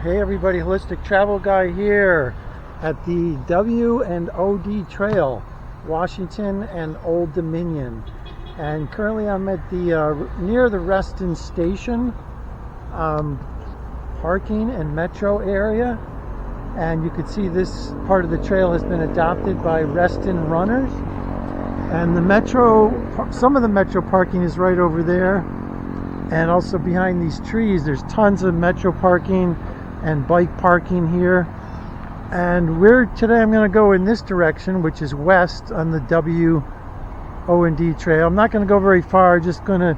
Hey everybody, Holistic Travel Guy here at the W&OD Trail, Washington and Old Dominion. And currently I'm at the near the Reston station, parking and metro area. And you can see this part of the trail has been adopted by Reston runners. And the metro, some of the metro parking is right over there. And also behind these trees, there's tons of metro parking and bike parking here. And today I'm going to go in this direction, which is west on the W&D trail. I'm not going to go very far, just going to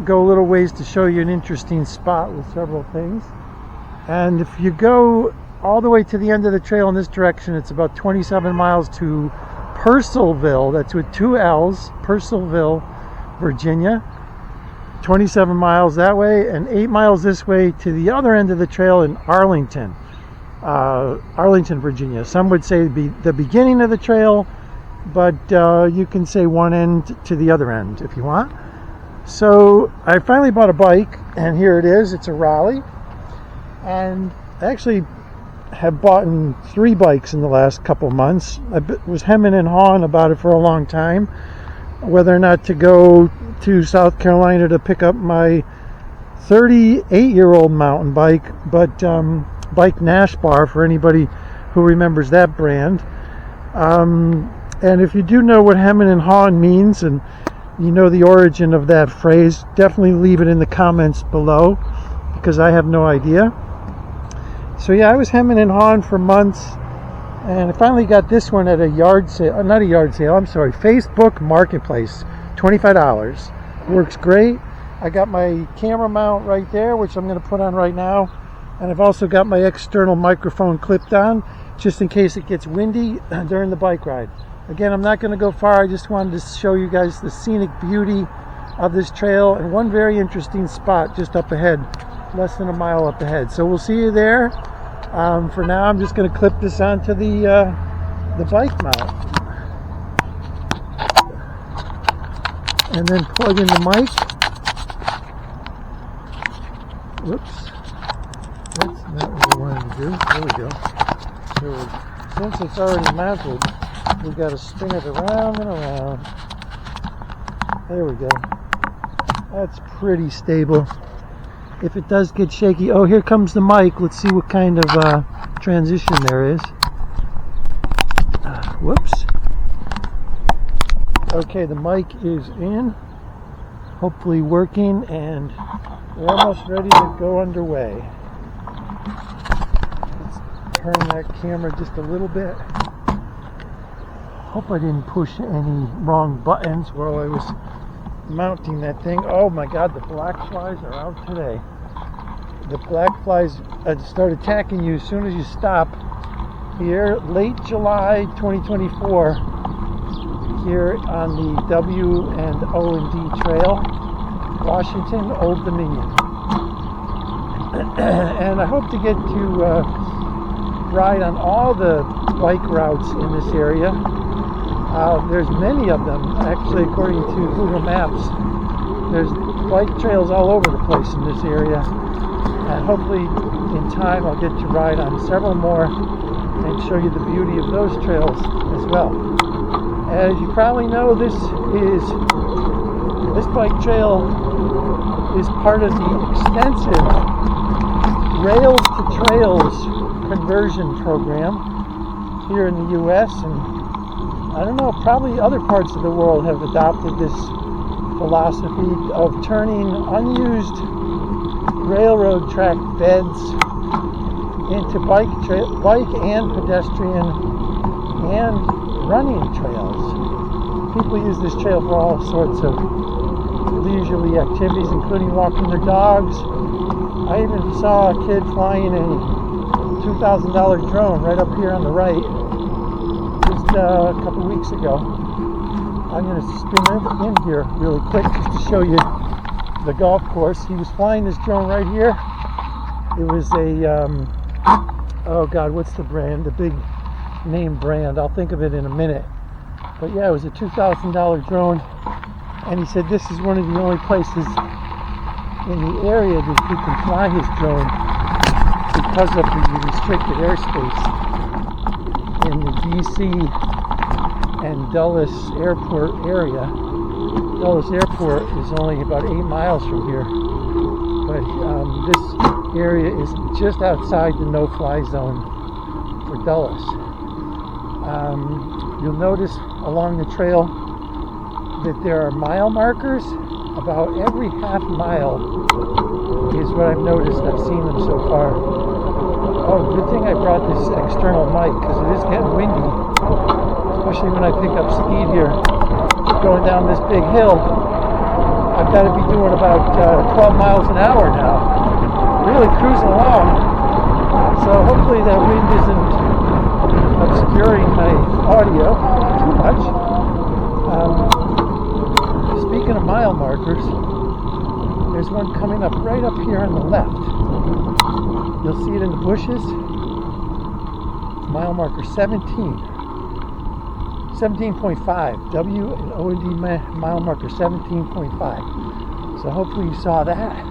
go a little ways to show you an interesting spot with several things. And if you go all the way to the end of the trail in this direction, it's about 27 miles to Purcellville. That's with two L's, Purcellville, Virginia. 27 miles that way and 8 miles this way to the other end of the trail in Arlington, Virginia. Some would say the beginning of the trail, but you can say one end to the other end if you want. So I finally bought a bike, and here it is. It's a Raleigh, and I actually have bought 3 bikes in the last couple months. I was hemming and hawing about it for a long time, whether or not to go to South Carolina to pick up my 38-year-old mountain bike, but Bike Nash Bar, for anybody who remembers that brand. And if you do know what hemming and hawing means, and you know the origin of that phrase, definitely leave it in the comments below, because I have no idea. So yeah, I was hemming and hawing for months, and I finally got this one at a yard sale, not a yard sale, I'm sorry, Facebook Marketplace, $25. Works great. I got my camera mount right there, which I'm going to put on right now, and I've also got my external microphone clipped on, just in case it gets windy during the bike ride. Again, I'm not going to go far, I just wanted to show you guys the scenic beauty of this trail, and one very interesting spot just up ahead, less than a mile up ahead. So we'll see you there. For now, I'm just going to clip this onto the bike mount, and then plug in the mic. Whoops, that's not what we wanted to do. There we go. So since it's already mounted, we've got to spin it around and around. There we go. That's pretty stable. If it does get shaky, oh, here comes the mic. Let's see what kind of transition there is. Whoops. Okay, the mic is in, hopefully working, and we're almost ready to go underway. Let's turn that camera just a little bit. Hope I didn't push any wrong buttons while I was mounting that thing. Oh my god, the black flies are out today. The black flies start attacking you as soon as you stop here, late July 2024. Here on the W&OD Trail, Washington, Old Dominion. And I hope to get to ride on all the bike routes in this area. There's many of them, actually, according to Google Maps. There's bike trails all over the place in this area. And hopefully, in time, I'll get to ride on several more and show you the beauty of those trails as well. As you probably know, this bike trail is part of the extensive Rails to Trails conversion program here in the U.S. And I don't know, probably other parts of the world have adopted this philosophy of turning unused railroad track beds into bike and pedestrian and running trails. People use this trail for all sorts of leisurely activities, including walking their dogs. I even saw a kid flying a $2,000 drone right up here on the right just a couple weeks ago. I'm going to spin in here really quick just to show you the golf course. He was flying this drone right here. It was a oh god, what's the brand? The big name brand. I'll think of it in a minute. But yeah, it was a $2,000 drone, and he said this is one of the only places in the area that he can fly his drone because of the restricted airspace in the DC and Dulles Airport area. Dulles Airport is only about 8 miles from here, but this area is just outside the no-fly zone for Dulles. You'll notice along the trail that there are mile markers. About every half mile is what I've noticed. I've seen them so far. Oh, good thing I brought this external mic because it is getting windy, especially when I pick up speed here. Going down this big hill, I've got to be doing about 12 miles an hour now. Really cruising along. So hopefully that wind isn't obscuring my audio too much. Speaking of mile markers, there's one coming up right up here on the left. You'll see it in the bushes. Mile marker 17.5. W&OD mile marker 17.5. So hopefully you saw that.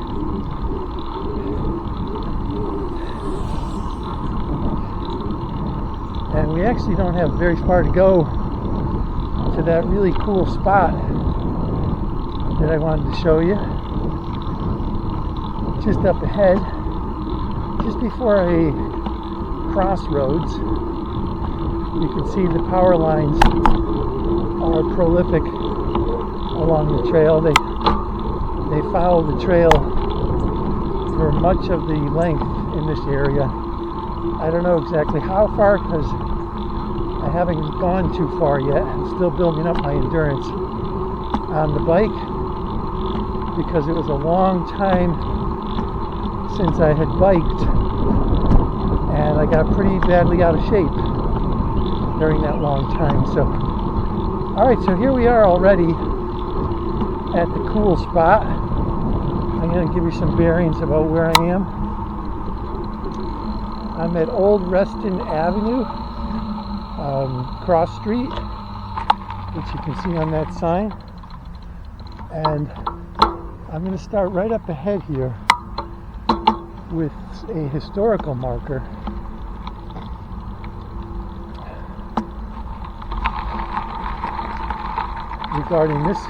And we actually don't have very far to go to that really cool spot that I wanted to show you. Just up ahead, just before a crossroads, you can see the power lines are prolific along the trail. They follow the trail for much of the length in this area. I don't know exactly how far because I haven't gone too far yet. I'm still building up my endurance on the bike because it was a long time since I had biked and I got pretty badly out of shape during that long time. So, alright, so here we are already at the cool spot. I'm going to give you some bearings about where I am. I'm at Old Reston Avenue, Cross Street, which you can see on that sign. And I'm going to start right up ahead here with a historical marker. Regarding this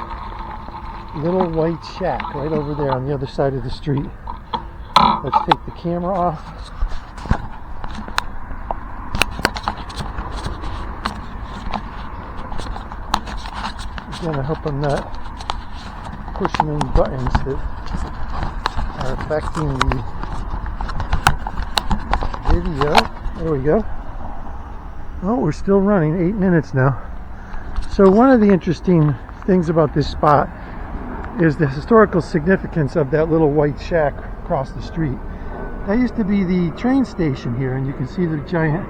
little white shack right over there on the other side of the street. Let's take the camera off. Again, I hope I'm not pushing any buttons that are affecting the video. There we go. Oh, we're still running, 8 minutes now. So one of the interesting things about this spot is the historical significance of that little white shack across the street. That used to be the train station here, and you can see the giant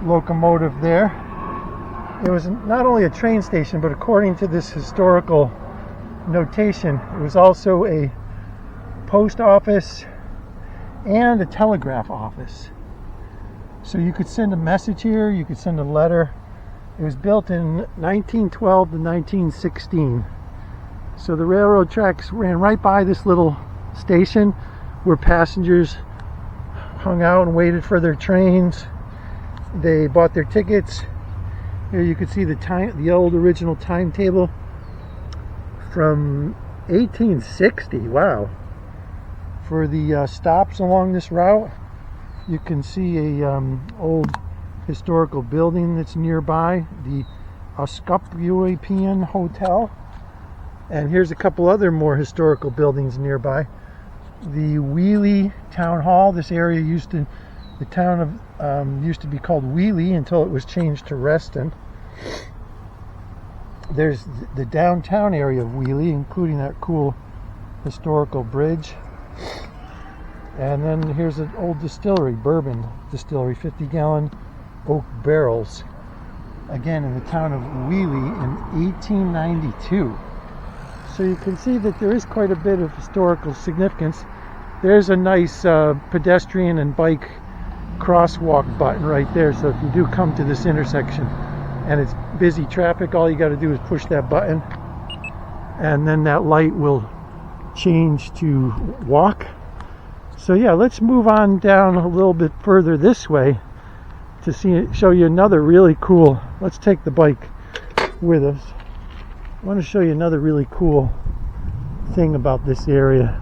locomotive there. It was not only a train station, but according to this historical notation, it was also a post office and a telegraph office. So you could send a message here, you could send a letter. It was built in 1912 to 1916. So the railroad tracks ran right by this little station where passengers hung out and waited for their trains. They bought their tickets. Here you can see the old original timetable from 1860. Wow. For the stops along this route, you can see a old historical building that's nearby, the Uscupian Hotel. And here's a couple other more historical buildings nearby. The Wheelie Town Hall. This area used to be called Wheelie until it was changed to Reston. There's the downtown area of Wheelie, including that cool historical bridge. And then here's an old distillery, bourbon distillery, 50-gallon oak barrels. Again, in the town of Wheelie in 1892. So you can see that there is quite a bit of historical significance. There's a nice pedestrian and bike crosswalk button right there. So if you do come to this intersection and it's busy traffic, all you got to do is push that button and then that light will change to walk. So yeah, let's move on down a little bit further this way to show you another really cool. Let's take the bike with us. I want to show you another really cool thing about this area.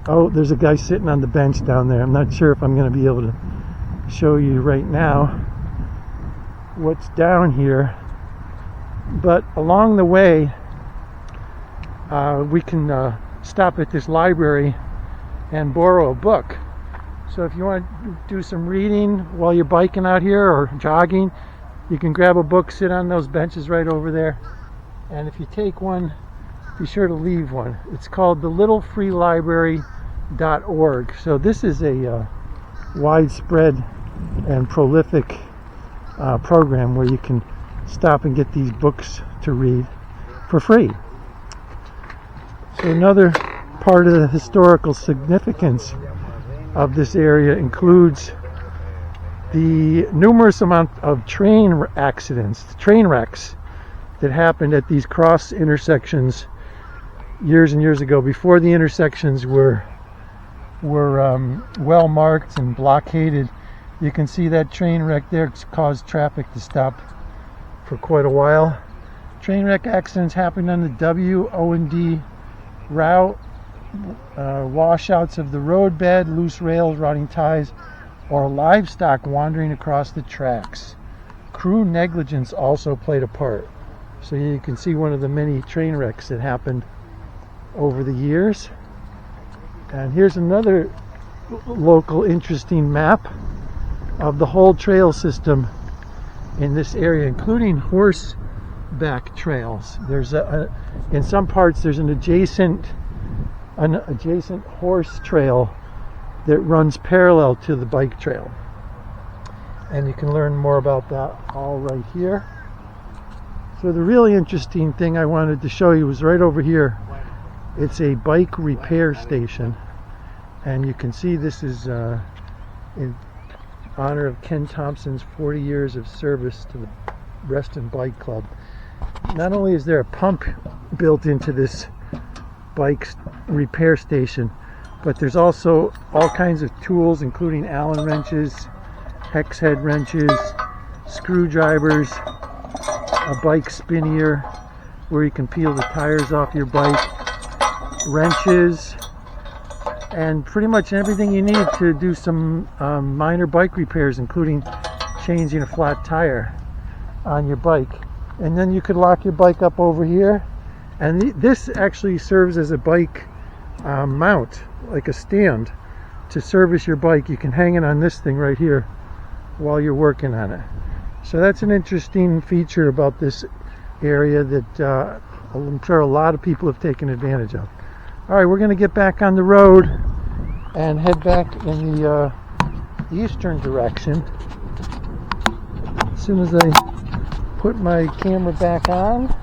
Oh, there's a guy sitting on the bench down there. I'm not sure if I'm going to be able to show you right now what's down here, but along the way we can stop at this library and borrow a book. So if you want to do some reading while you're biking out here or jogging, you can grab a book, sit on those benches right over there, and if you take one, be sure to leave one. It's called the littlefreelibrary.org. So this is a widespread and prolific program where you can stop and get these books to read for free. So another part of the historical significance of this area includes the numerous amount of train accidents, train wrecks that happened at these cross intersections years and years ago, before the intersections were well marked and blockaded. You can see that train wreck there caused traffic to stop for quite a while. Train wreck accidents happened on the W&OD route, washouts of the roadbed, loose rails, rotting ties, or livestock wandering across the tracks. Crew negligence also played a part. So you can see one of the many train wrecks that happened over the years. And here's another local interesting map of the whole trail system in this area, including horseback trails. There's in some parts there's an adjacent horse trail that runs parallel to the bike trail, and you can learn more about that all right here. So the really interesting thing I wanted to show you was right over here. It's a bike repair station, and you can see this is in honor of Ken Thompson's 40 years of service to the Reston Bike Club. Not only is there a pump built into this bike repair station, but there's also all kinds of tools, including Allen wrenches, hex head wrenches, screwdrivers, a bike spinnier where you can peel the tires off your bike, wrenches, and pretty much everything you need to do some minor bike repairs, including changing a flat tire on your bike. And then you could lock your bike up over here, and this actually serves as a bike mount, like a stand to service your bike. You can hang it on this thing right here while you're working on it. So that's an interesting feature about this area that I'm sure a lot of people have taken advantage of. Alright, we're going to get back on the road and head back in the eastern direction. As soon as I put my camera back on,